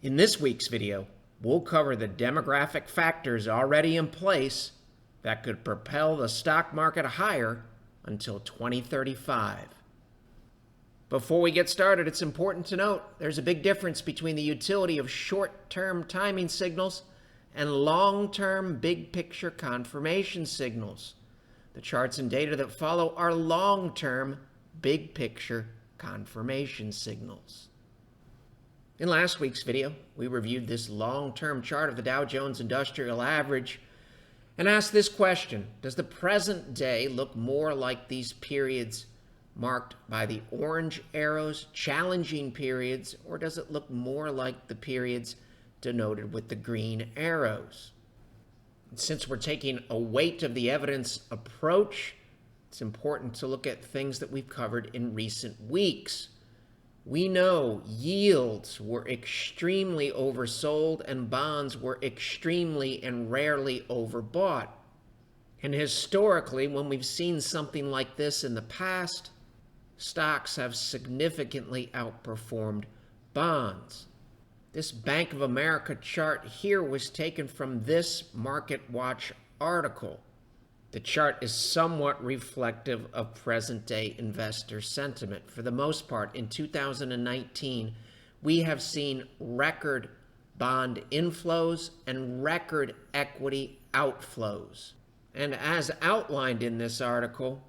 In this week's video, we'll cover the demographic factors already in place that could propel the stock market higher until 2035. Before we get started, it's important to note there's a big difference between the utility of short-term timing signals and long-term big-picture confirmation signals. The charts and data that follow are long-term big-picture confirmation signals. In last week's video, we reviewed this long-term chart of the Dow Jones Industrial Average and asked this question: does the present day look more like these periods marked by the orange arrows, challenging periods, or does it look more like the periods denoted with the green arrows? And since we're taking a weight of the evidence approach, it's important to look at things that we've covered in recent weeks. We know yields were extremely oversold and bonds were extremely and rarely overbought. And historically, when we've seen something like this in the past, stocks have significantly outperformed bonds. This Bank of America chart here was taken from this MarketWatch article. The chart is somewhat reflective of present-day investor sentiment. For the most part, in 2019, we have seen record bond inflows and record equity outflows. And as outlined in this article,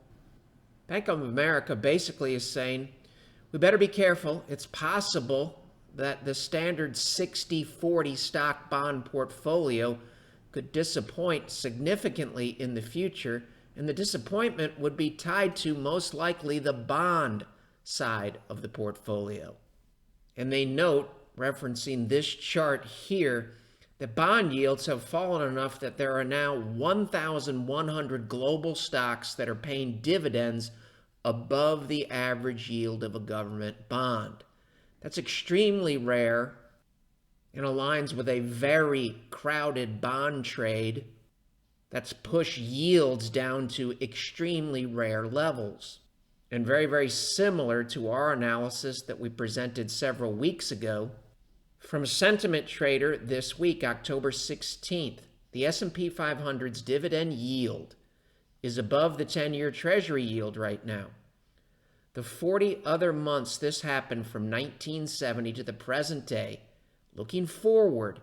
Bank of America basically is saying, we better be careful. It's possible that the standard 60-40 stock bond portfolio could disappoint significantly in the future, and the disappointment would be tied to most likely the bond side of the portfolio. And they note, referencing this chart here, that bond yields have fallen enough that there are now 1,100 global stocks that are paying dividends above the average yield of a government bond. That's extremely rare and aligns with a very crowded bond trade that's pushed yields down to extremely rare levels. And very, very similar to our analysis that we presented several weeks ago, from Sentiment Trader this week, October 16th, the S&P 500's dividend yield is above the 10-year Treasury yield right now. The 40 other months this happened from 1970 to the present day, looking forward,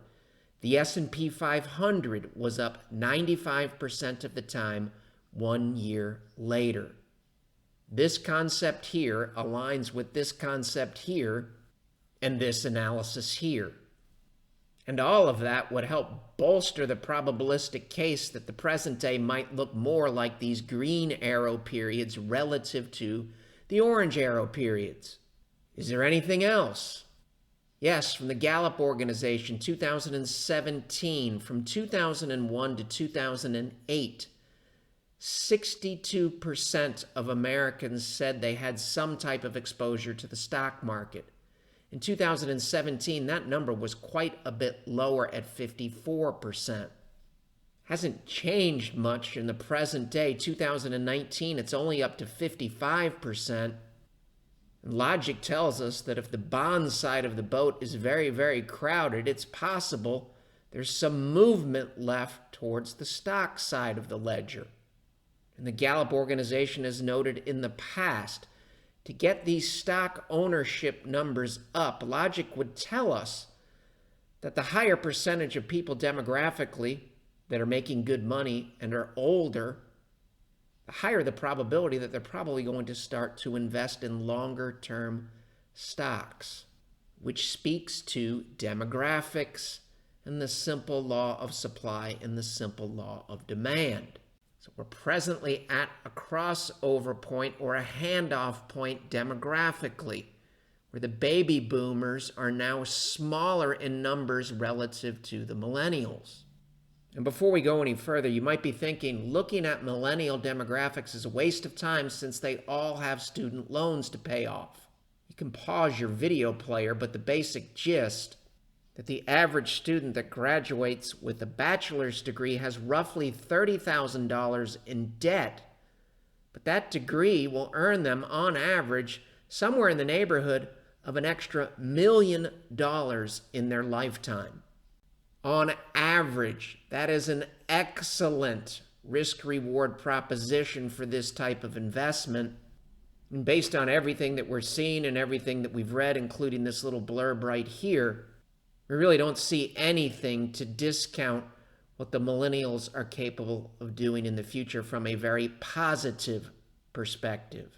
the S&P 500 was up 95% of the time 1 year later. This concept here aligns with this concept here and this analysis here. And all of that would help bolster the probabilistic case that the present day might look more like these green arrow periods relative to the orange arrow periods. Is there anything else? Yes, from the Gallup organization, 2017, from 2001 to 2008, 62% of Americans said they had some type of exposure to the stock market. In 2017, that number was quite a bit lower at 54%. Hasn't changed much in the present day. 2019, it's only up to 55%. Logic tells us that if the bond side of the boat is very, very crowded, it's possible there's some movement left towards the stock side of the ledger. And the Gallup organization has noted in the past, to get these stock ownership numbers up, logic would tell us that the higher percentage of people demographically that are making good money and are older, the higher the probability that they're probably going to start to invest in longer-term stocks, which speaks to demographics and the simple law of supply and the simple law of demand. So we're presently at a crossover point or a handoff point demographically, where the baby boomers are now smaller in numbers relative to the millennials. And before we go any further, you might be thinking, looking at millennial demographics is a waste of time since they all have student loans to pay off. You can pause your video player, but the basic gist that the average student that graduates with a bachelor's degree has roughly $30,000 in debt, but that degree will earn them, on average, somewhere in the neighborhood of an extra $1 million in their lifetime. On average, that is an excellent risk-reward proposition for this type of investment. And based on everything that we're seeing and everything that we've read, including this little blurb right here, we really don't see anything to discount what the millennials are capable of doing in the future from a very positive perspective.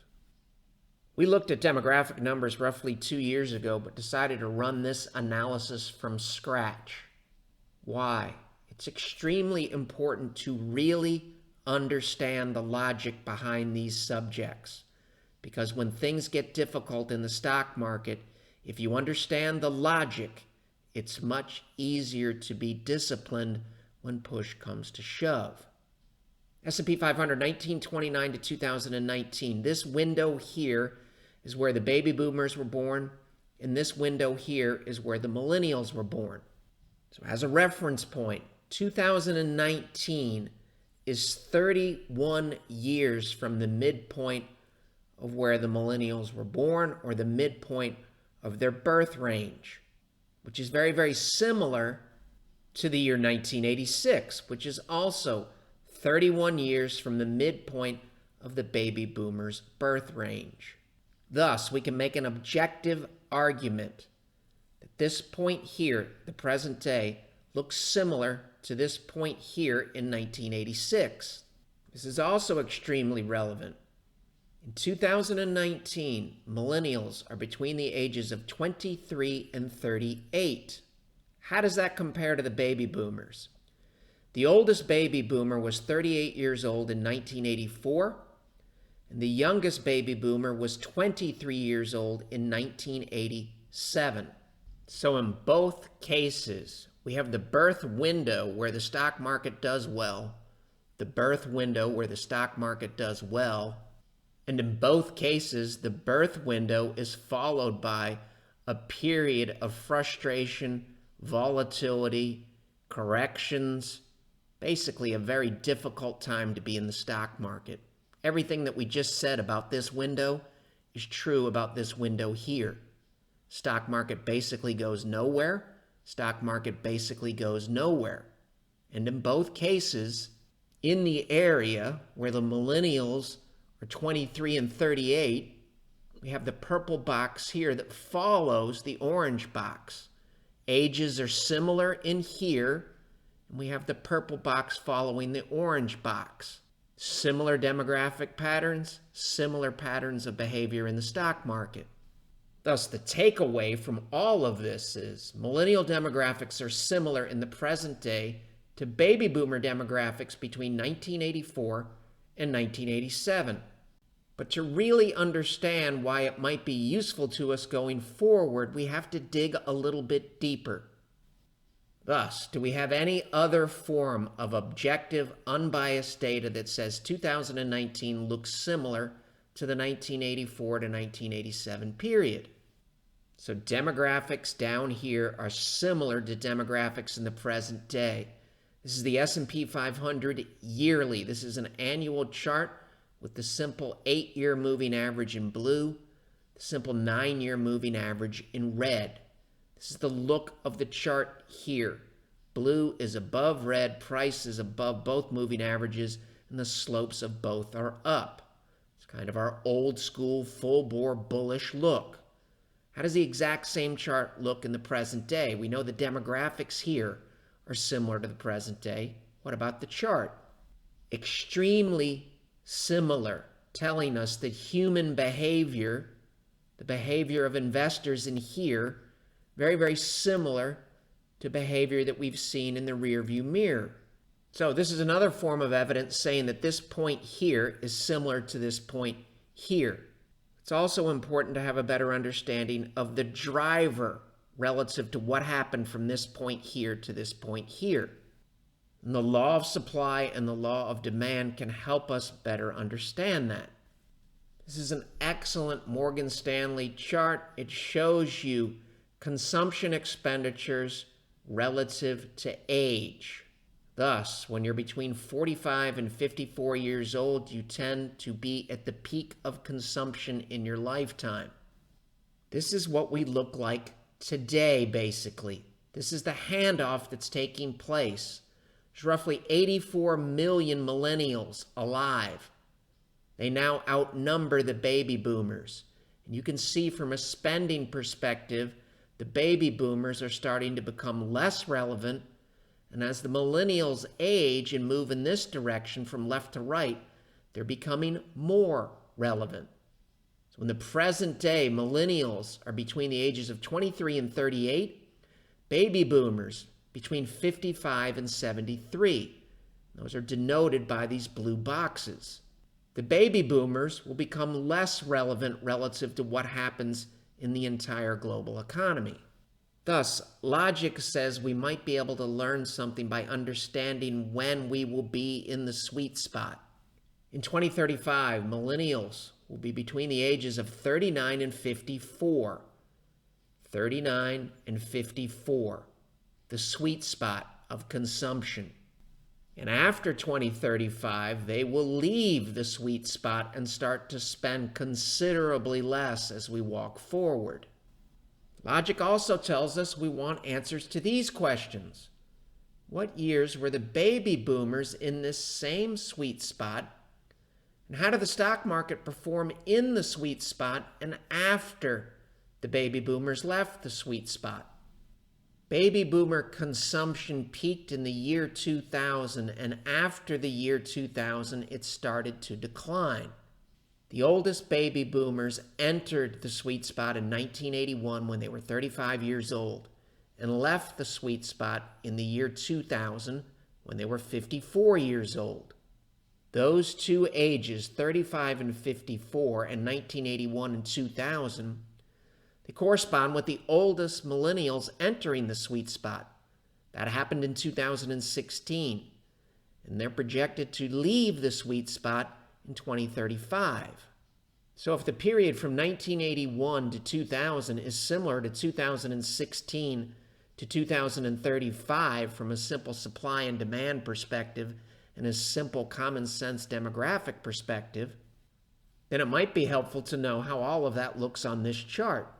We looked at demographic numbers roughly 2 years ago, but decided to run this analysis from scratch. Why? It's extremely important to really understand the logic behind these subjects. Because when things get difficult in the stock market, if you understand the logic, it's much easier to be disciplined when push comes to shove. S&P 500, 1929 to 2019. This window here is where the baby boomers were born, and this window here is where the millennials were born. So as a reference point, 2019 is 31 years from the midpoint of where the millennials were born, or the midpoint of their birth range, which is very, very similar to the year 1986, which is also 31 years from the midpoint of the baby boomers' birth range. Thus, we can make an objective argument that this point here, the present day, looks similar to this point here in 1986. This is also extremely relevant. In 2019, millennials are between the ages of 23 and 38. How does that compare to the baby boomers? The oldest baby boomer was 38 years old in 1984, and the youngest baby boomer was 23 years old in 1987. So in both cases, we have the birth window where the stock market does well, the birth window where the stock market does well, and in both cases, the birth window is followed by a period of frustration, volatility, corrections, basically a very difficult time to be in the stock market. Everything that we just said about this window is true about this window here. Stock market basically goes nowhere. Stock market basically goes nowhere. And in both cases, in the area where the millennials are 23 and 38, we have the purple box here that follows the orange box. Ages are similar in here, and we have the purple box following the orange box. Similar demographic patterns, similar patterns of behavior in the stock market. Thus, the takeaway from all of this is millennial demographics are similar in the present day to baby boomer demographics between 1984 and 1987. But to really understand why it might be useful to us going forward, we have to dig a little bit deeper. Thus, do we have any other form of objective, unbiased data that says 2019 looks similar to the 1984 to 1987 period? So demographics down here are similar to demographics in the present day. This is the S&P 500 yearly. This is an annual chart with the simple 8-year moving average in blue, the simple 9-year moving average in red. This is the look of the chart here. Blue is above red, price is above both moving averages, and the slopes of both are up. It's kind of our old school, full-bore bullish look. How does the exact same chart look in the present day? We know the demographics here are similar to the present day. What about the chart? Extremely similar, telling us that human behavior, the behavior of investors in here, very, very similar to behavior that we've seen in the rearview mirror. So this is another form of evidence saying that this point here is similar to this point here. It's also important to have a better understanding of the driver relative to what happened from this point here to this point here. And the law of supply and the law of demand can help us better understand that. This is an excellent Morgan Stanley chart. It shows you consumption expenditures relative to age. Thus, when you're between 45 and 54 years old, you tend to be at the peak of consumption in your lifetime. This is what we look like today, basically. This is the handoff that's taking place. There's roughly 84 million millennials alive. They now outnumber the baby boomers. And you can see from a spending perspective, the baby boomers are starting to become less relevant. And as the millennials age and move in this direction from left to right, they're becoming more relevant. So in the present day, millennials are between the ages of 23 and 38, baby boomers between 55 and 73. Those are denoted by these blue boxes. The baby boomers will become less relevant relative to what happens in the entire global economy. Thus, logic says we might be able to learn something by understanding when we will be in the sweet spot. In 2035, millennials will be between the ages of 39 and 54. 39 and 54, the sweet spot of consumption. And after 2035, they will leave the sweet spot and start to spend considerably less as we walk forward. Logic also tells us we want answers to these questions. What years were the baby boomers in this same sweet spot? And how did the stock market perform in the sweet spot and after the baby boomers left the sweet spot? Baby boomer consumption peaked in the year 2000, and after the year 2000, it started to decline. The oldest baby boomers entered the sweet spot in 1981 when they were 35 years old, and left the sweet spot in the year 2000 when they were 54 years old. Those two ages, 35 and 54, and 1981 and 2000, they correspond with the oldest millennials entering the sweet spot. That happened in 2016, and they're projected to leave the sweet spot in 2035. So if the period from 1981 to 2000 is similar to 2016 to 2035 from a simple supply and demand perspective and a simple common sense demographic perspective, then it might be helpful to know how all of that looks on this chart.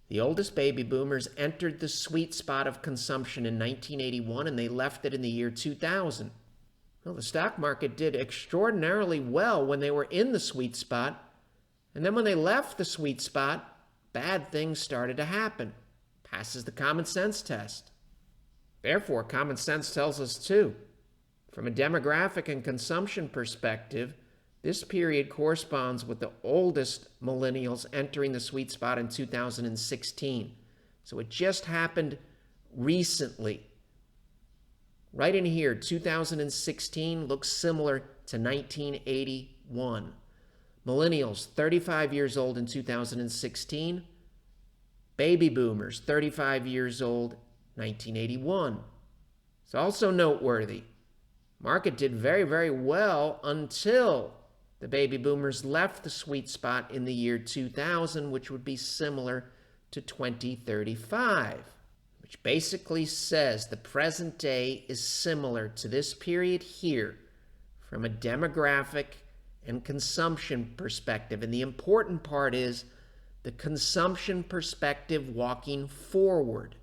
The oldest baby boomers entered the sweet spot of consumption in 1981, and they left it in the year 2000. Well, the stock market did extraordinarily well when they were in the sweet spot, and then when they left the sweet spot, bad things started to happen. Passes the common sense test. Therefore, common sense tells us too, from a demographic and consumption perspective, this period corresponds with the oldest millennials entering the sweet spot in 2016. So it just happened recently. Right in here, 2016 looks similar to 1981. Millennials, 35 years old in 2016. Baby boomers, 35 years old, 1981. It's also noteworthy. Market did very, very well until the baby boomers left the sweet spot in the year 2000, which would be similar to 2035, which basically says the present day is similar to this period here from a demographic and consumption perspective. And the important part is the consumption perspective walking forward.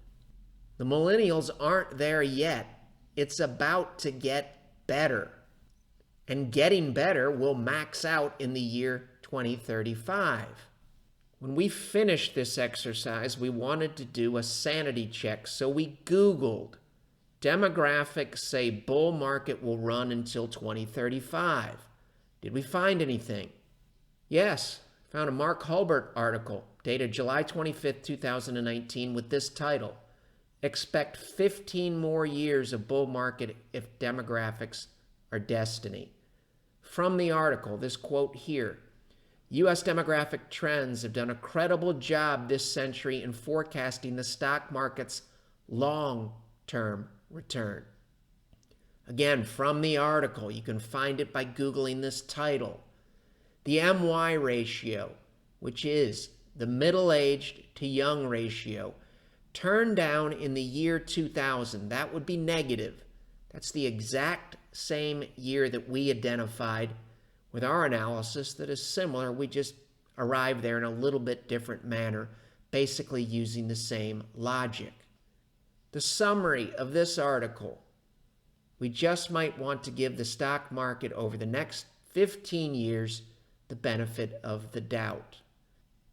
The millennials aren't there yet. It's about to get better. And getting better will max out in the year 2035. When we finished this exercise, we wanted to do a sanity check, so we Googled, demographics say bull market will run until 2035. Did we find anything? Yes, found a Mark Hulbert article dated July 25th, 2019 with this title, Expect 15 more years of bull market if demographics are destiny. From the article, this quote here, U.S. demographic trends have done a credible job this century in forecasting the stock market's long-term return. Again, from the article, you can find it by Googling this title. The MY ratio, which is the middle-aged to young ratio, turned down in the year 2000. That would be negative. That's the exact same year that we identified with our analysis that is similar. We just arrived there in a little bit different manner basically using the same logic. The summary of this article: we just might want to give the stock market over the next 15 years the benefit of the doubt.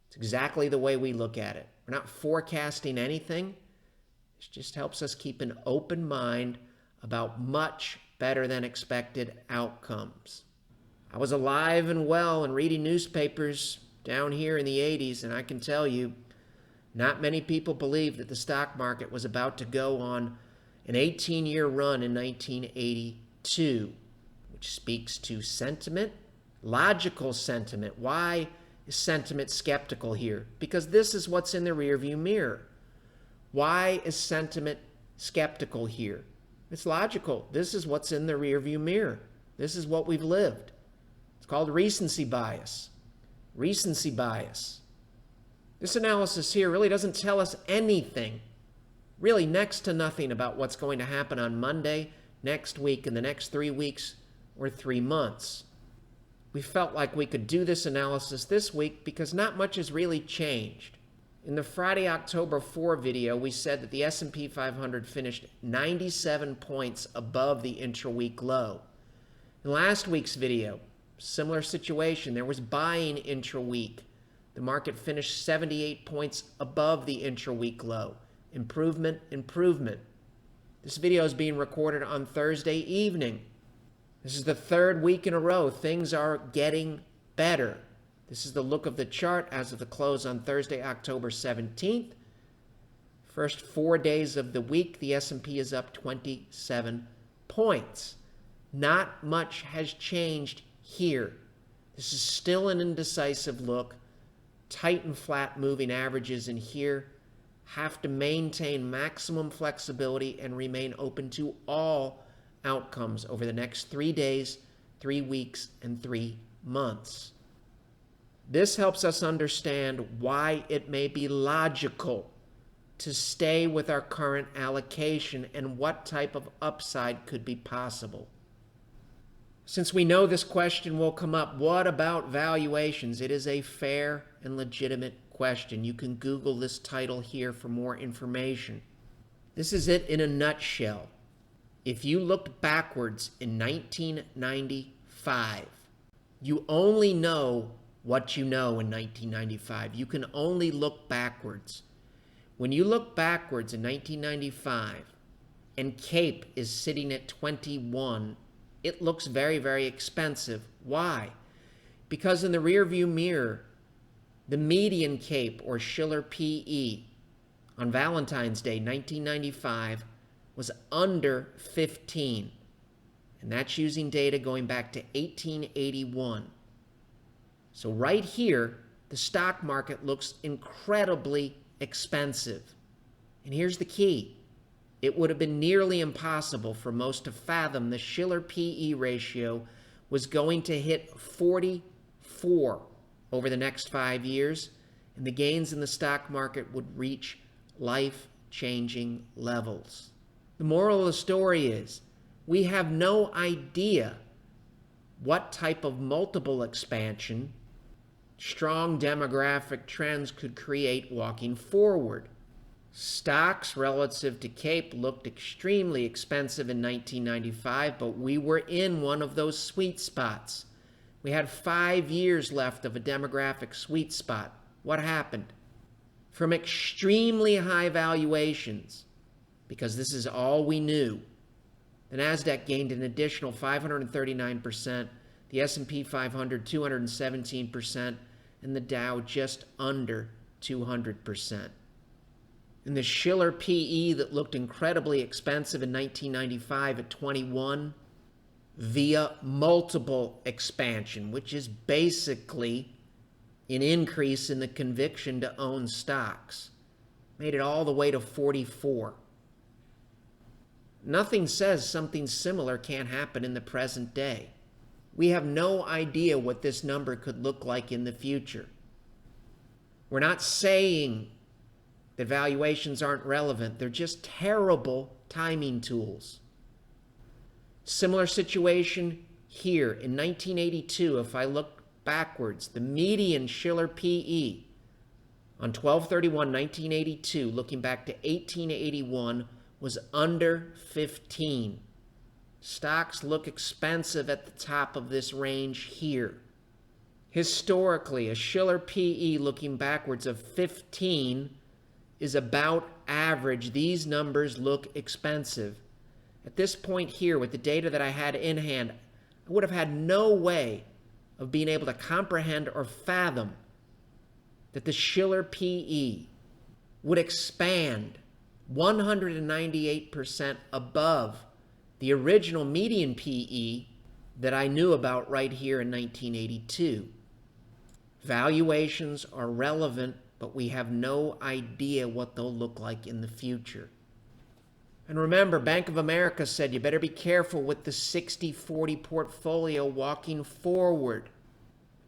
It's exactly the way we look at it. We're not forecasting anything. It just helps us keep an open mind about much better than expected outcomes. I was alive and well and reading newspapers down here in the 80s, and I can tell you, not many people believed that the stock market was about to go on an 18-year run in 1982, which speaks to sentiment, logical sentiment. Why is sentiment skeptical here? Because this is what's in the rearview mirror. Why is sentiment skeptical here? It's logical. This is what's in the rearview mirror. This is what we've lived. It's called recency bias. Recency bias. This analysis here really doesn't tell us anything, really next to nothing, about what's going to happen on Monday, next week, in the next 3 weeks, or 3 months. We felt like we could do this analysis this week because not much has really changed. In the Friday, October 4 video, we said that the S&P 500 finished 97 points above the intra-week low. In last week's video, similar situation. There was buying intra-week. The market finished 78 points above the intra-week low. Improvement, improvement. This video is being recorded on Thursday evening. This is the 3rd week in a row. Things are getting better. This is the look of the chart as of the close on Thursday, October 17th. First 4 days of the week, the S&P is up 27 points. Not much has changed here. This is still an indecisive look. Tight and flat moving averages in here. Have to maintain maximum flexibility and remain open to all outcomes over the next 3 days, 3 weeks, and 3 months. This helps us understand why it may be logical to stay with our current allocation and what type of upside could be possible. Since we know this question will come up, what about valuations? It is a fair and legitimate question. You can Google this title here for more information. This is it in a nutshell. If you looked backwards in 1995, you only know what you know in 1995. You can only look backwards. When you look backwards in 1995 and CAPE is sitting at 21, it looks very, very expensive. Why? Because in the rearview mirror, the median CAPE, or Shiller PE, on Valentine's Day 1995 was under 15. And that's using data going back to 1881. So right here, the stock market looks incredibly expensive. And here's the key. It would have been nearly impossible for most to fathom the Shiller PE ratio was going to hit 44 over the next 5 years, and the gains in the stock market would reach life-changing levels. The moral of the story is, we have no idea what type of multiple expansion strong demographic trends could create walking forward. Stocks relative to CAPE looked extremely expensive in 1995, but we were in one of those sweet spots. We had 5 years left of a demographic sweet spot. What happened? From extremely high valuations, because this is all we knew, the NASDAQ gained an additional 539%, the S&P 500 217%, and the Dow just under 200%. And the Shiller PE that looked incredibly expensive in 1995 at 21 via multiple expansion, which is basically an increase in the conviction to own stocks, made it all the way to 44. Nothing says something similar can't happen in the present day. We have no idea what this number could look like in the future. We're not saying that valuations aren't relevant. They're just terrible timing tools. Similar situation here. In 1982, if I look backwards, the median Shiller PE on 12/31/1982, looking back to 1881, was under 15. Stocks look expensive at the top of this range here. Historically, a Shiller PE looking backwards of 15 is about average. These numbers look expensive. At this point here, with the data that I had in hand, I would have had no way of being able to comprehend or fathom that the Shiller PE would expand 198% above the original median PE that I knew about right here in 1982. Valuations are relevant, but we have no idea what they'll look like in the future. And remember, Bank of America said you better be careful with the 60-40 portfolio walking forward.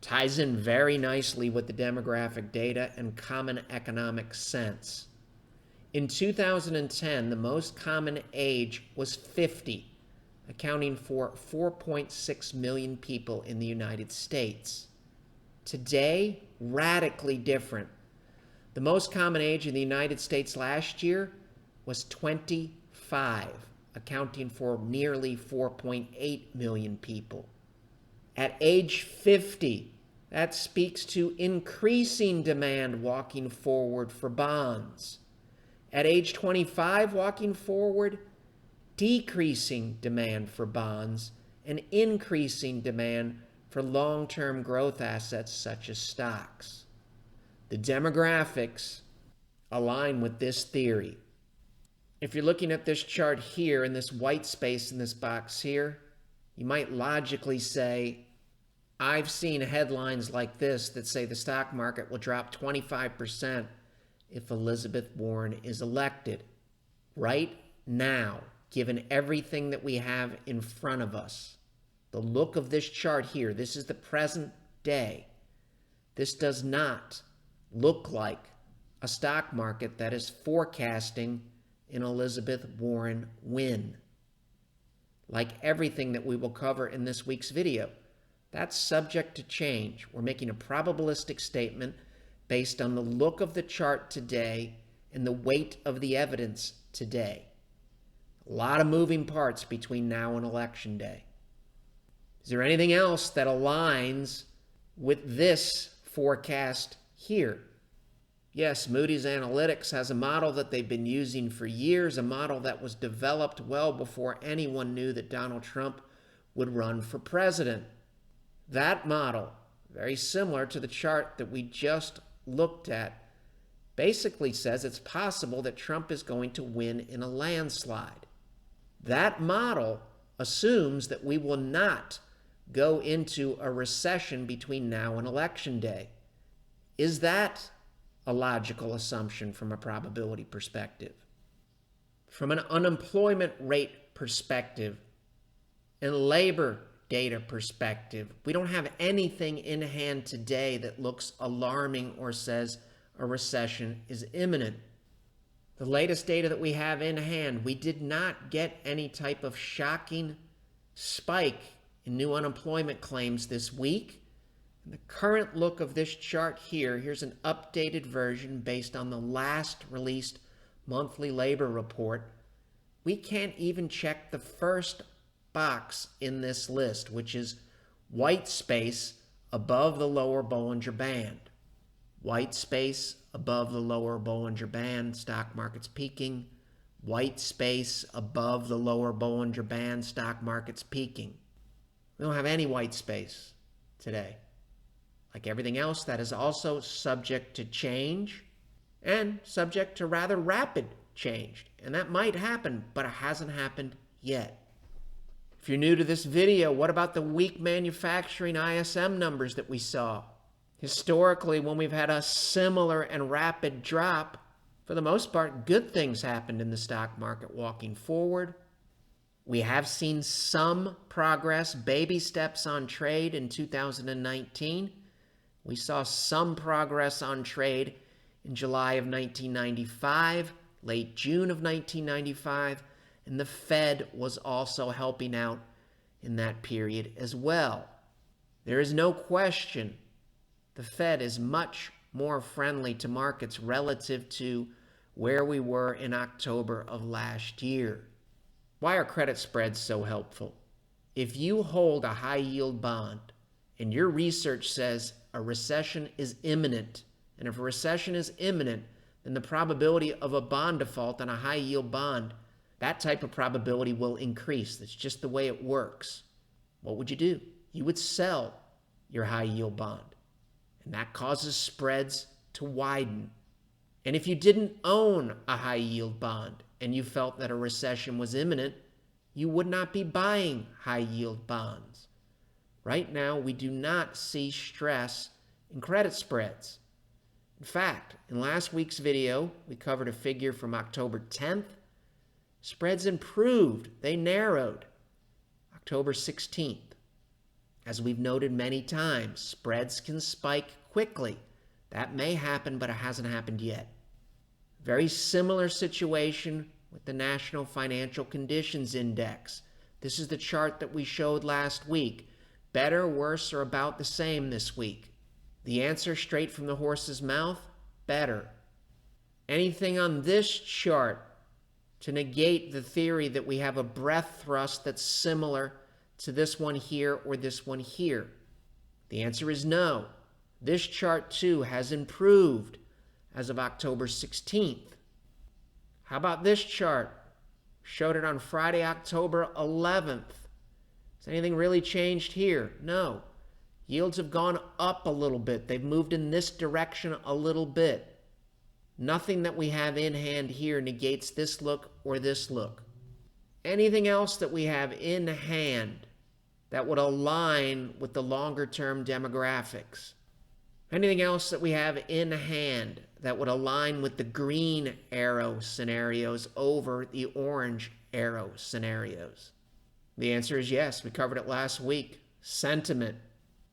Ties in very nicely with the demographic data and common economic sense. In 2010, the most common age was 50, accounting for 4.6 million people in the United States. Today, radically different. The most common age in the United States last year was 25, accounting for nearly 4.8 million people. At age 50, that speaks to increasing demand walking forward for bonds. At age 25, walking forward, decreasing demand for bonds and increasing demand for long-term growth assets such as stocks. The demographics align with this theory. If you're looking at this chart here in this white space in this box here, you might logically say, I've seen headlines like this that say the stock market will drop 25% if Elizabeth Warren is elected. Right now, given everything that we have in front of us, the look of this chart here, this is the present day. This does not look like a stock market that is forecasting an Elizabeth Warren win. Like everything that we will cover in this week's video, that's subject to change. We're making a probabilistic statement based on the look of the chart today and the weight of the evidence today. A lot of moving parts between now and Election Day. Is there anything else that aligns with this forecast here? Yes, Moody's Analytics has a model that they've been using for years, a model that was developed well before anyone knew that Donald Trump would run for president. That model, very similar to the chart that we just looked at, basically says it's possible that Trump is going to win in a landslide. That model assumes that we will not go into a recession between now and Election Day. Is that a logical assumption from a probability perspective? From an unemployment rate perspective and labor data perspective, we don't have anything in hand today that looks alarming or says a recession is imminent. The latest data that we have in hand, we did not get any type of shocking spike in new unemployment claims this week. And the current look of this chart here, here's an updated version based on the last released monthly labor report. We can't even check the first box in this list, which is white space above the lower Bollinger Band. White space above the lower Bollinger Band, stock market's peaking. White space above the lower Bollinger Band, stock market's peaking. We don't have any white space today. Like everything else, that is also subject to change and subject to rather rapid change. And that might happen, but it hasn't happened yet. If you're new to this video, what about the weak manufacturing ISM numbers that we saw? Historically, when we've had a similar and rapid drop, for the most part, good things happened in the stock market walking forward. We have seen some progress, baby steps on trade in 2019. We saw some progress on trade in July of 1995, late June of 1995, and the Fed was also helping out in that period as well. There is no question the Fed is much more friendly to markets relative to where we were in October of last year. Why are credit spreads so helpful? If you hold a high-yield bond and your research says a recession is imminent, and if a recession is imminent, then the probability of a bond default on a high-yield bond, that type of probability will increase. That's just the way it works. What would you do? You would sell your high-yield bond, and that causes spreads to widen. And if you didn't own a high-yield bond and you felt that a recession was imminent, you would not be buying high-yield bonds. Right now, we do not see stress in credit spreads. In fact, in last week's video, we covered a figure from October 10th. Spreads improved. They narrowed. October 16th. As we've noted many times, spreads can spike quickly. That may happen, but it hasn't happened yet. Very similar situation with the National Financial Conditions Index. This is the chart that we showed last week. Better, worse, or about the same this week? The answer straight from the horse's mouth, better. Anything on this chart to negate the theory that we have a breadth thrust that's similar to this one here or this one here? The answer is no. This chart too has improved as of October 16th. How about this chart? Showed it on Friday, October 11th. Has anything really changed here? No. Yields have gone up a little bit. They've moved in this direction a little bit. Nothing that we have in hand here negates this look or this look. Anything else that we have in hand that would align with the longer-term demographics? Anything else that we have in hand that would align with the green arrow scenarios over the orange arrow scenarios? The answer is yes. We covered it last week. Sentiment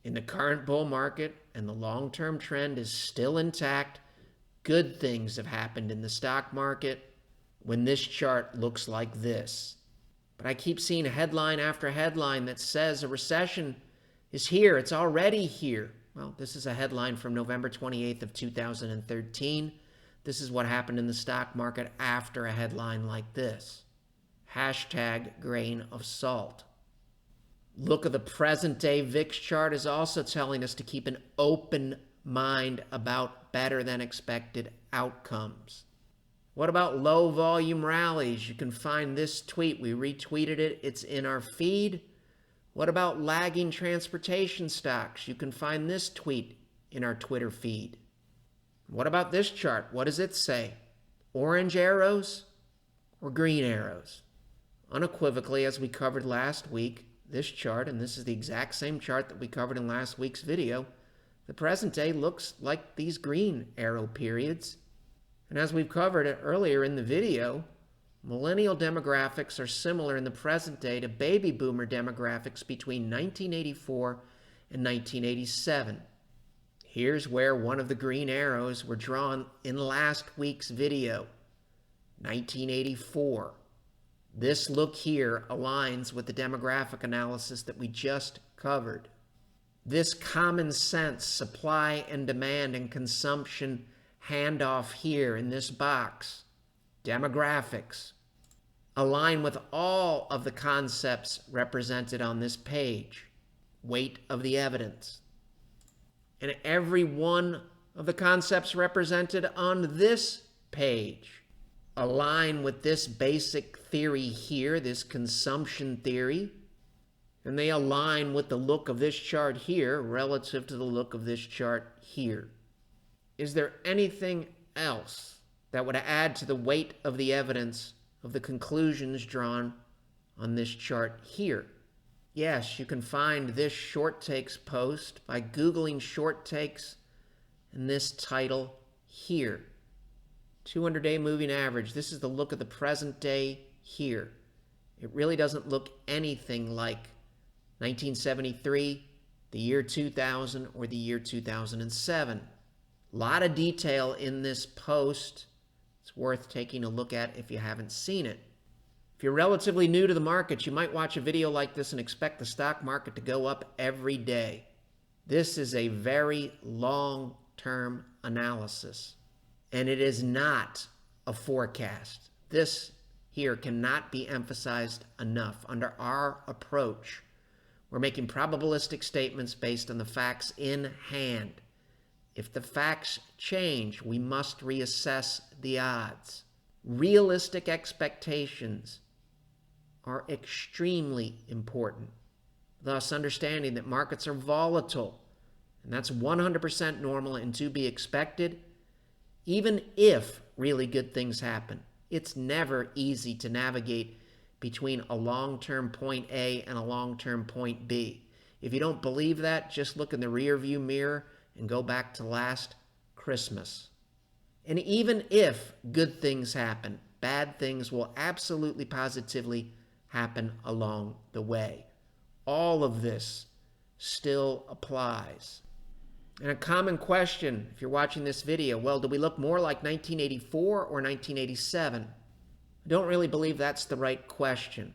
in the current bull market and the long-term trend is still intact. Good things have happened in the stock market when this chart looks like this. But I keep seeing headline after headline that says a recession is here. It's already here. Well, this is a headline from November 28th of 2013. This is what happened in the stock market after a headline like this. Hashtag grain of salt. Look at the present day VIX chart is also telling us to keep an open mind about better than expected outcomes. What about low volume rallies? You can find this tweet. We retweeted it. It's in our feed. What about lagging transportation stocks? You can find this tweet in our Twitter feed. What about this chart? What does it say? Orange arrows or green arrows? Unequivocally, as we covered last week, this chart, and this is the exact same chart that we covered in last week's video, the present day looks like these green arrow periods. And as we've covered it earlier in the video, millennial demographics are similar in the present day to baby boomer demographics between 1984 and 1987. Here's where one of the green arrows were drawn in last week's video, 1984. This look here aligns with the demographic analysis that we just covered. This common sense supply and demand and consumption handoff here in this box, demographics, align with all of the concepts represented on this page, weight of the evidence. And every one of the concepts represented on this page align with this basic theory here, this consumption theory, and they align with the look of this chart here relative to the look of this chart here. Is there anything else that would add to the weight of the evidence of the conclusions drawn on this chart here? Yes, you can find this short takes post by Googling short takes and this title here. 200-day moving average. This is the look of the present day here. It really doesn't look anything like 1973, the year 2000, or the year 2007. A lot of detail in this post. It's worth taking a look at if you haven't seen it. If you're relatively new to the market, you might watch a video like this and expect the stock market to go up every day. This is a very long long-term analysis. And it is not a forecast. This here cannot be emphasized enough. Under our approach, we're making probabilistic statements based on the facts in hand. If the facts change, we must reassess the odds. Realistic expectations are extremely important, thus understanding that markets are volatile, and that's 100% normal and to be expected, even if really good things happen. It's never easy to navigate between a long-term point A and a long-term point B. If you don't believe that, just look in the rearview mirror and go back to last Christmas. And even if good things happen, bad things will absolutely positively happen along the way. All of this still applies. And a common question, if you're watching this video, well, do we look more like 1984 or 1987? I don't really believe that's the right question.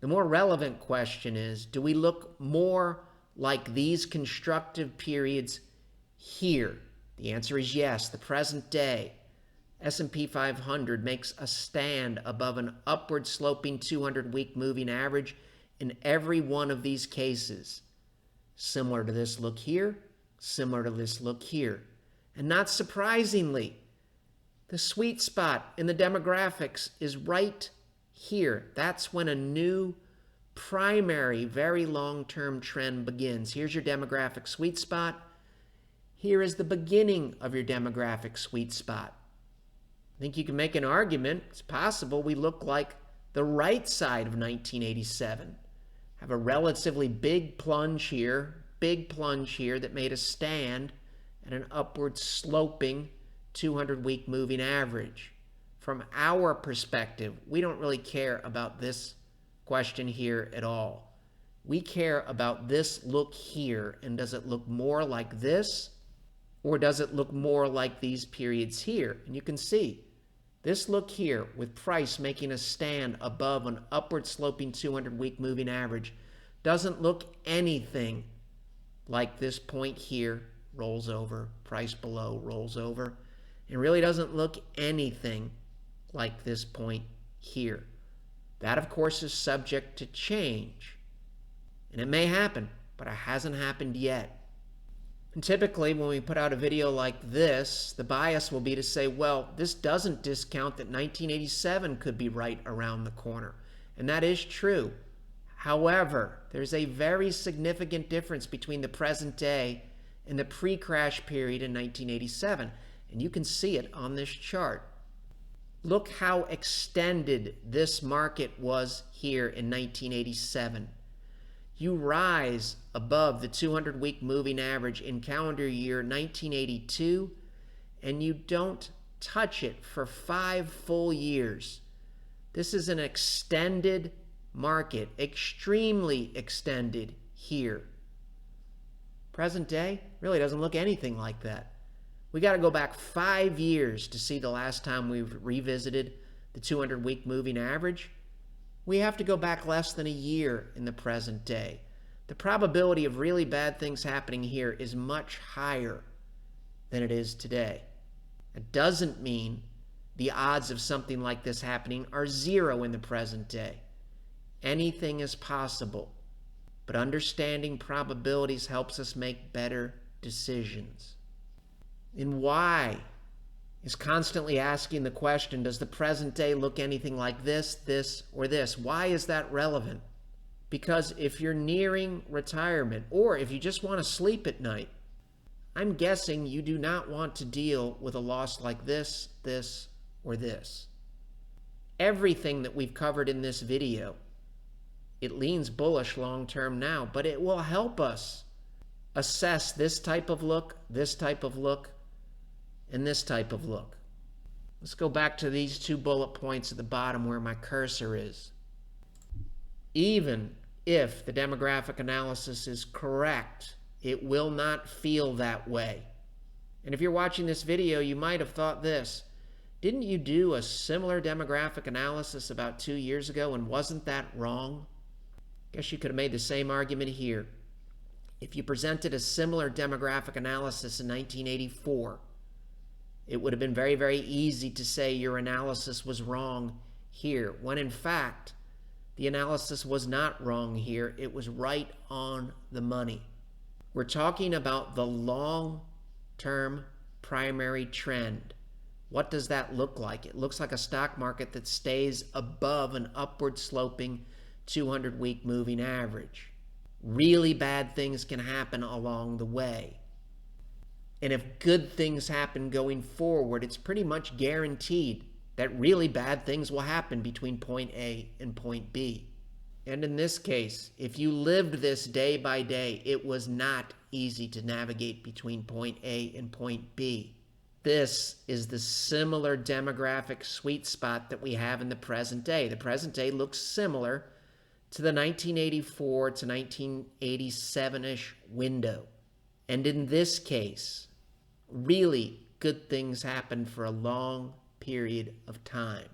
The more relevant question is, do we look more like these constructive periods here? The answer is yes, the present day. S&P 500 makes a stand above an upward sloping 200-week moving average in every one of these cases. Similar to this look here, similar to this look here. And not surprisingly, the sweet spot in the demographics is right here. That's when a new primary, very long-term trend begins. Here's your demographic sweet spot. Here is the beginning of your demographic sweet spot. I think you can make an argument. It's possible we look like the right side of 1987. Have a relatively big plunge here that made a stand at an upward sloping 200-week moving average. From our perspective, we don't really care about this question here at all. We care about this look here, and does it look more like this, or does it look more like these periods here? And you can see this look here with price making a stand above an upward sloping 200-week moving average doesn't look anything like this point here, rolls over, price below, rolls over. It really doesn't look anything like this point here. That, of course, is subject to change. And it may happen, but it hasn't happened yet. And typically, when we put out a video like this, the bias will be to say, well, this doesn't discount that 1987 could be right around the corner. And that is true. However, there's a very significant difference between the present day and the pre-crash period in 1987. And you can see it on this chart. Look how extended this market was here in 1987. You rise above the 200-week moving average in calendar year 1982, and you don't touch it for 5 full years. This is an extended market, extremely extended here. Present day really doesn't look anything like that. We got to go back 5 years to see the last time we've revisited the 200-week moving average. We have to go back less than a year in the present day. The probability of really bad things happening here is much higher than it is today. It doesn't mean the odds of something like this happening are 0 in the present day. Anything is possible, but understanding probabilities helps us make better decisions. And why is constantly asking the question, does the present day look anything like this, this, or this? Why is that relevant? Because if you're nearing retirement, or if you just want to sleep at night, I'm guessing you do not want to deal with a loss like this, this, or this. Everything that we've covered in this video, it leans bullish long-term now, but it will help us assess this type of look, this type of look, and this type of look. Let's go back to these 2 bullet points at the bottom where my cursor is. Even if the demographic analysis is correct, it will not feel that way. And if you're watching this video, you might have thought this: didn't you do a similar demographic analysis about 2 years ago, and wasn't that wrong? Guess you could have made the same argument here. If you presented a similar demographic analysis in 1984, it would have been very, very easy to say your analysis was wrong here, when in fact, the analysis was not wrong here. It was right on the money. We're talking about the long-term primary trend. What does that look like? It looks like a stock market that stays above an upward sloping 200-week moving average. Really bad things can happen along the way. And if good things happen going forward, it's pretty much guaranteed that really bad things will happen between point A and point B. And in this case, if you lived this day by day, it was not easy to navigate between point A and point B. This is the similar demographic sweet spot that we have in the present day. The present day looks similar to the 1984 to 1987-ish window. And in this case, really good things happen for a long period of time.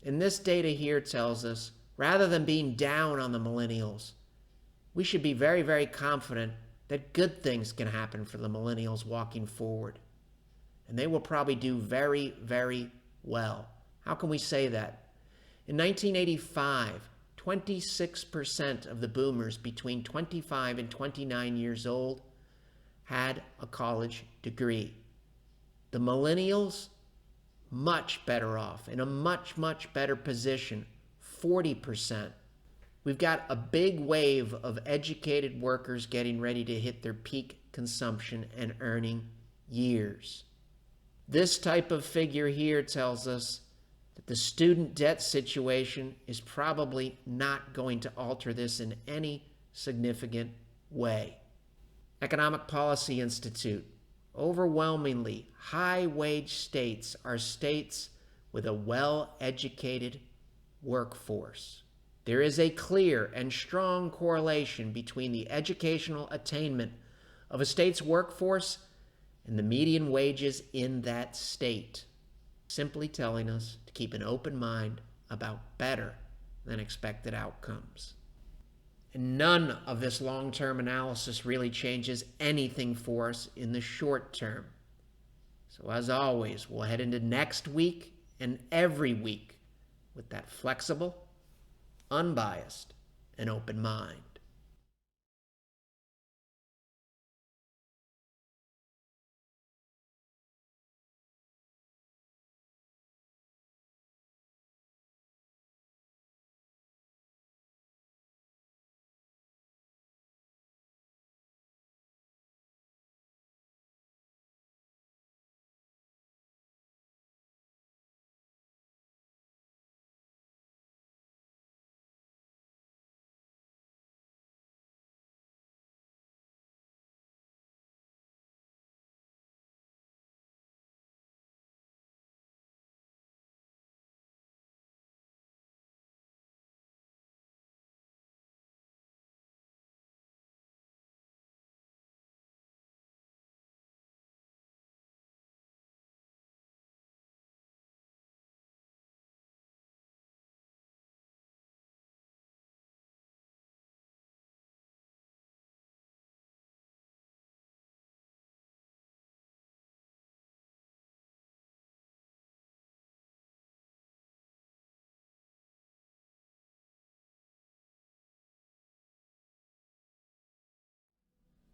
And this data here tells us, rather than being down on the millennials, we should be very, very confident that good things can happen for the millennials walking forward. And they will probably do very, very well. How can we say that? In 1985, 26% of the boomers between 25 and 29 years old had a college degree. The millennials, much better off, in a much, much better position, 40%. We've got a big wave of educated workers getting ready to hit their peak consumption and earning years. This type of figure here tells us that the student debt situation is probably not going to alter this in any significant way. Economic Policy Institute. Overwhelmingly, high-wage states are states with a well-educated workforce. There is a clear and strong correlation between the educational attainment of a state's workforce and the median wages in that state, simply telling us to keep an open mind about better than expected outcomes. And none of this long-term analysis really changes anything for us in the short term. So as always, we'll head into next week and every week with that flexible, unbiased, and open mind.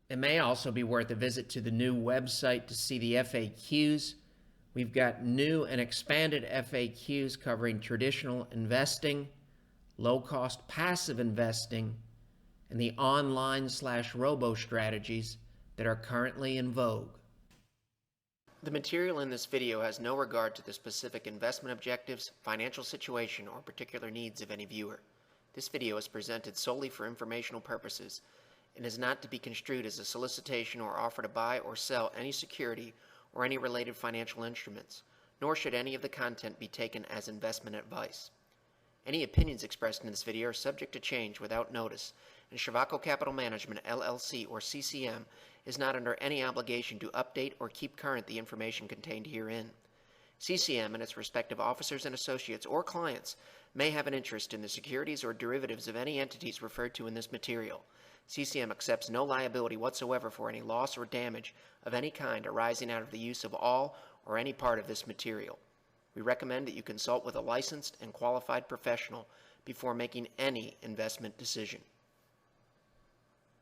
It may also be worth a visit to the new website to see the FAQs. We've got new and expanded FAQs covering traditional investing, low-cost passive investing, and the online/robo strategies that are currently in vogue. The material in this video has no regard to the specific investment objectives, financial situation, or particular needs of any viewer. This video is presented solely for informational purposes and is not to be construed as a solicitation or offer to buy or sell any security or any related financial instruments, nor should any of the content be taken as investment advice. Any opinions expressed in this video are subject to change without notice, and Shavako Capital Management, LLC, or CCM, is not under any obligation to update or keep current the information contained herein. CCM and its respective officers and associates or clients may have an interest in the securities or derivatives of any entities referred to in this material. CCM accepts no liability whatsoever for any loss or damage of any kind arising out of the use of all or any part of this material. We recommend that you consult with a licensed and qualified professional before making any investment decision.